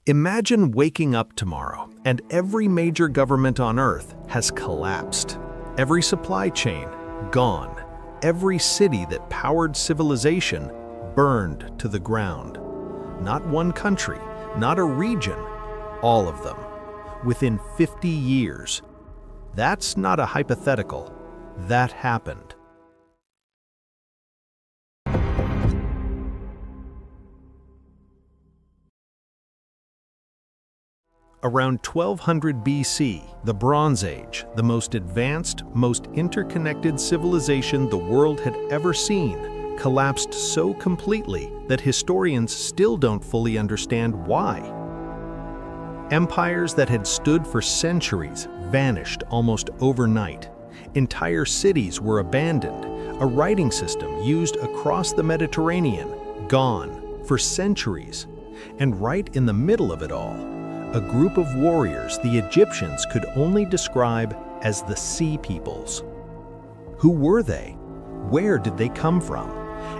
Imagine waking up tomorrow and every major government on Earth has collapsed. Every supply chain gone. Every city that powered civilization burned to the ground. Not one country, not a region, all of them, within 50 years. That's not a hypothetical. That happened. Around 1200 BC, the Bronze Age, the most advanced, most interconnected civilization the world had ever seen, collapsed so completely that historians still don't fully understand why. Empires that had stood for centuries vanished almost overnight. Entire cities were abandoned. A writing system used across the Mediterranean, gone for centuries. And right in the middle of it all, a group of warriors the Egyptians could only describe as the Sea Peoples. Who were they? Where did they come from?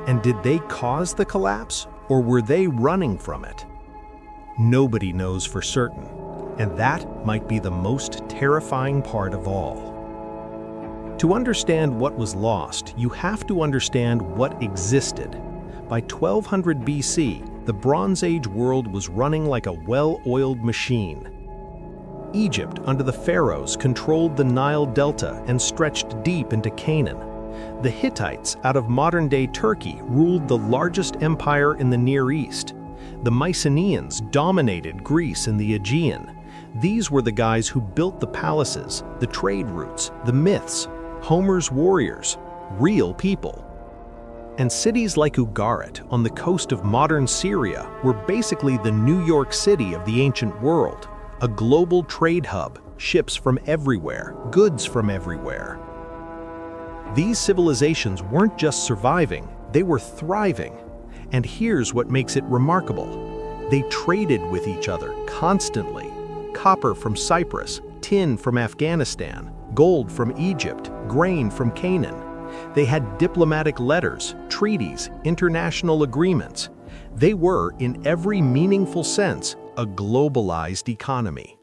And did they cause the collapse, or were they running from it? Nobody knows for certain, and that might be the most terrifying part of all. To understand what was lost, you have to understand what existed. By 1200 BC, the Bronze Age world was running like a well-oiled machine. Egypt, under the pharaohs, controlled the Nile Delta and stretched deep into Canaan. The Hittites, out of modern-day Turkey, ruled the largest empire in the Near East. The Mycenaeans dominated Greece and the Aegean. These were the guys who built the palaces, the trade routes, the myths, Homer's warriors, real people. And cities like Ugarit on the coast of modern Syria were basically the New York City of the ancient world, a global trade hub, ships from everywhere, goods from everywhere. These civilizations weren't just surviving, they were thriving. And here's what makes it remarkable. They traded with each other constantly. Copper from Cyprus, tin from Afghanistan, gold from Egypt, grain from Canaan. They had diplomatic letters, treaties, international agreements. They were, in every meaningful sense, a globalized economy.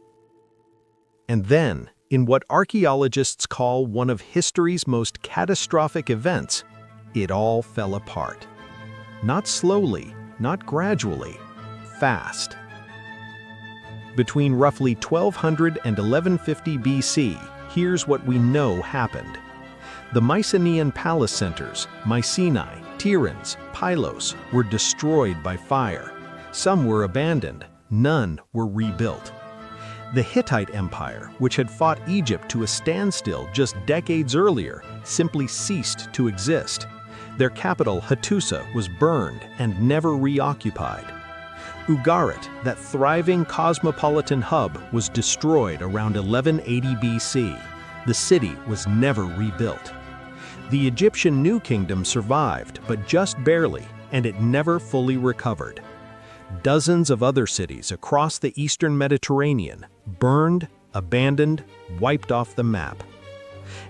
And then, in what archaeologists call one of history's most catastrophic events, it all fell apart. Not slowly, not gradually, fast. Between roughly 1200 and 1150 BC, here's what we know happened. The Mycenaean palace centers, Mycenae, Tiryns, Pylos, were destroyed by fire. Some were abandoned, none were rebuilt. The Hittite Empire, which had fought Egypt to a standstill just decades earlier, simply ceased to exist. Their capital, Hattusa, was burned and never reoccupied. Ugarit, that thriving cosmopolitan hub, was destroyed around 1180 BC. The city was never rebuilt. The Egyptian New Kingdom survived, but just barely, and it never fully recovered. Dozens of other cities across the eastern Mediterranean burned, abandoned, wiped off the map.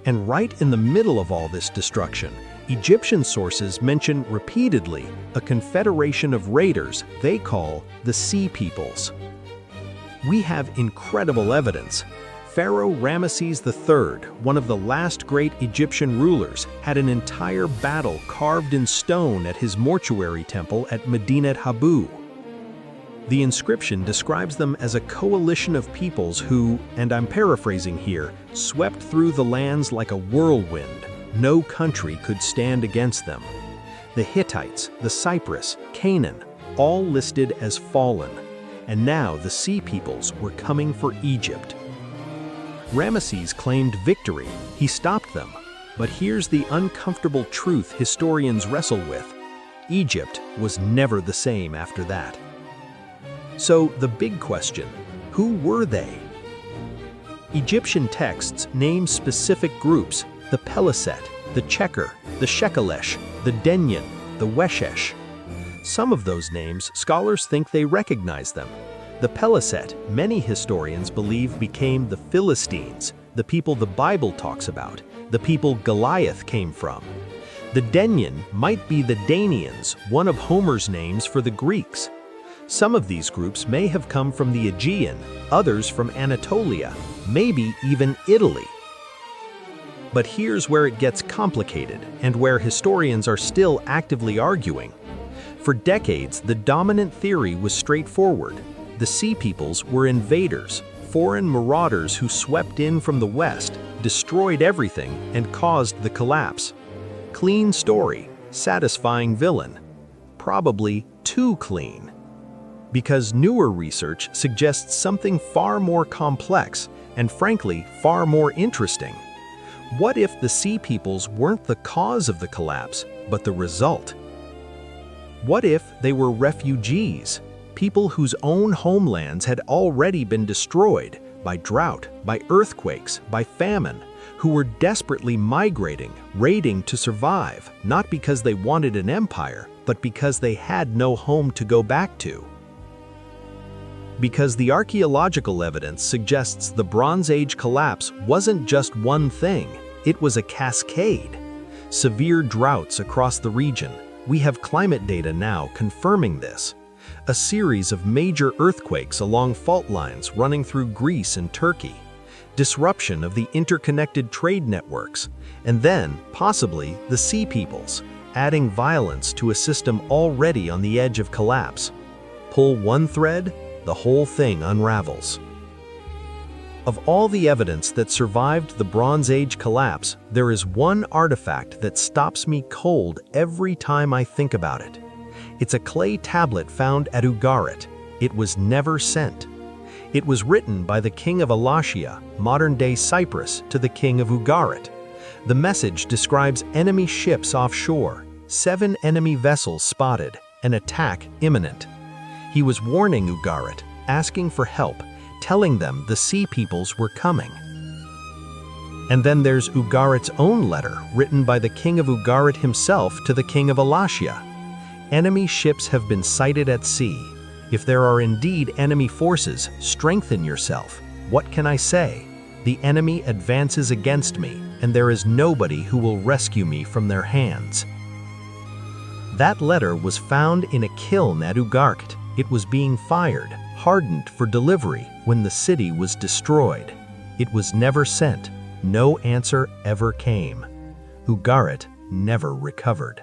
And right in the middle of all this destruction, Egyptian sources mention repeatedly a confederation of raiders they call the Sea Peoples. We have incredible evidence. Pharaoh Ramesses III, one of the last great Egyptian rulers, had an entire battle carved in stone at his mortuary temple at Medinet Habu. The inscription describes them as a coalition of peoples who, and I'm paraphrasing here, swept through the lands like a whirlwind. No country could stand against them. The Hittites, the Cyprus, Canaan, all listed as fallen. And now the Sea Peoples were coming for Egypt. Ramesses claimed victory. He stopped them. But here's the uncomfortable truth historians wrestle with. Egypt was never the same after that. So the big question, who were they? Egyptian texts name specific groups: the Peliset, the Checker, the Shekelesh, the Denyen, the Weshesh. Some of those names, scholars think they recognize them. The Peliset, many historians believe, became the Philistines, the people the Bible talks about, the people Goliath came from. The Denyen might be the Danaans, one of Homer's names for the Greeks. Some of these groups may have come from the Aegean, others from Anatolia, maybe even Italy. But here's where it gets complicated and where historians are still actively arguing. For decades, the dominant theory was straightforward. The Sea Peoples were invaders, foreign marauders who swept in from the west, destroyed everything, and caused the collapse. Clean story, satisfying villain. Probably too clean. Because newer research suggests something far more complex and, frankly, far more interesting. What if the Sea Peoples weren't the cause of the collapse, but the result? What if they were refugees, people whose own homelands had already been destroyed by drought, by earthquakes, by famine, who were desperately migrating, raiding to survive, not because they wanted an empire, but because they had no home to go back to? Because the archaeological evidence suggests the Bronze Age collapse wasn't just one thing, it was a cascade. Severe droughts across the region. We have climate data now confirming this. A series of major earthquakes along fault lines running through Greece and Turkey. Disruption of the interconnected trade networks. And then, possibly, the Sea Peoples, adding violence to a system already on the edge of collapse. Pull one thread, the whole thing unravels. Of all the evidence that survived the Bronze Age collapse, there is one artifact that stops me cold every time I think about it. It's a clay tablet found at Ugarit. It was never sent. It was written by the king of Wallachia, modern-day Cyprus, to the king of Ugarit. The message describes enemy ships offshore, 7 enemy vessels spotted, an attack imminent. He was warning Ugarit, asking for help, telling them the Sea Peoples were coming. And then there's Ugarit's own letter, written by the king of Ugarit himself to the king of Wallachia. Enemy ships have been sighted at sea. If there are indeed enemy forces, strengthen yourself. What can I say? The enemy advances against me, and there is nobody who will rescue me from their hands. That letter was found in a kiln at Ugarit. It was being fired, hardened for delivery, when the city was destroyed. It was never sent. No answer ever came. Ugarit never recovered.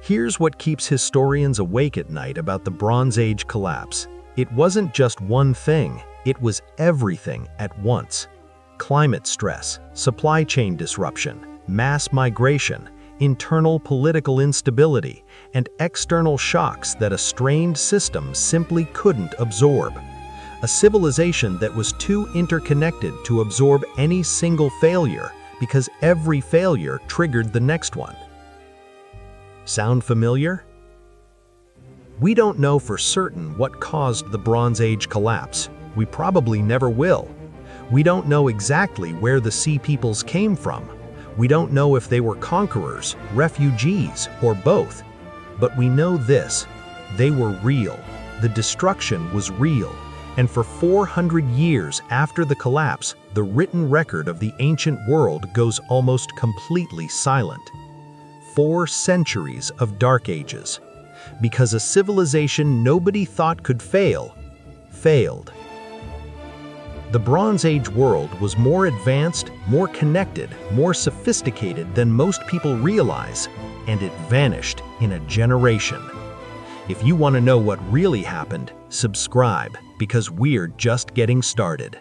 Here's what keeps historians awake at night about the Bronze Age collapse. It wasn't just one thing, it was everything at once. Climate stress, supply chain disruption, mass migration, internal political instability, and external shocks that a strained system simply couldn't absorb. A civilization that was too interconnected to absorb any single failure, because every failure triggered the next one. Sound familiar? We don't know for certain what caused the Bronze Age collapse. We probably never will. We don't know exactly where the Sea Peoples came from. We don't know if they were conquerors, refugees, or both. But we know this: they were real. The destruction was real. And for 400 years after the collapse, the written record of the ancient world goes almost completely silent. 4 centuries of dark ages. Because a civilization nobody thought could fail, failed. The Bronze Age world was more advanced, more connected, more sophisticated than most people realize, and it vanished in a generation. If you want to know what really happened, subscribe, because we're just getting started.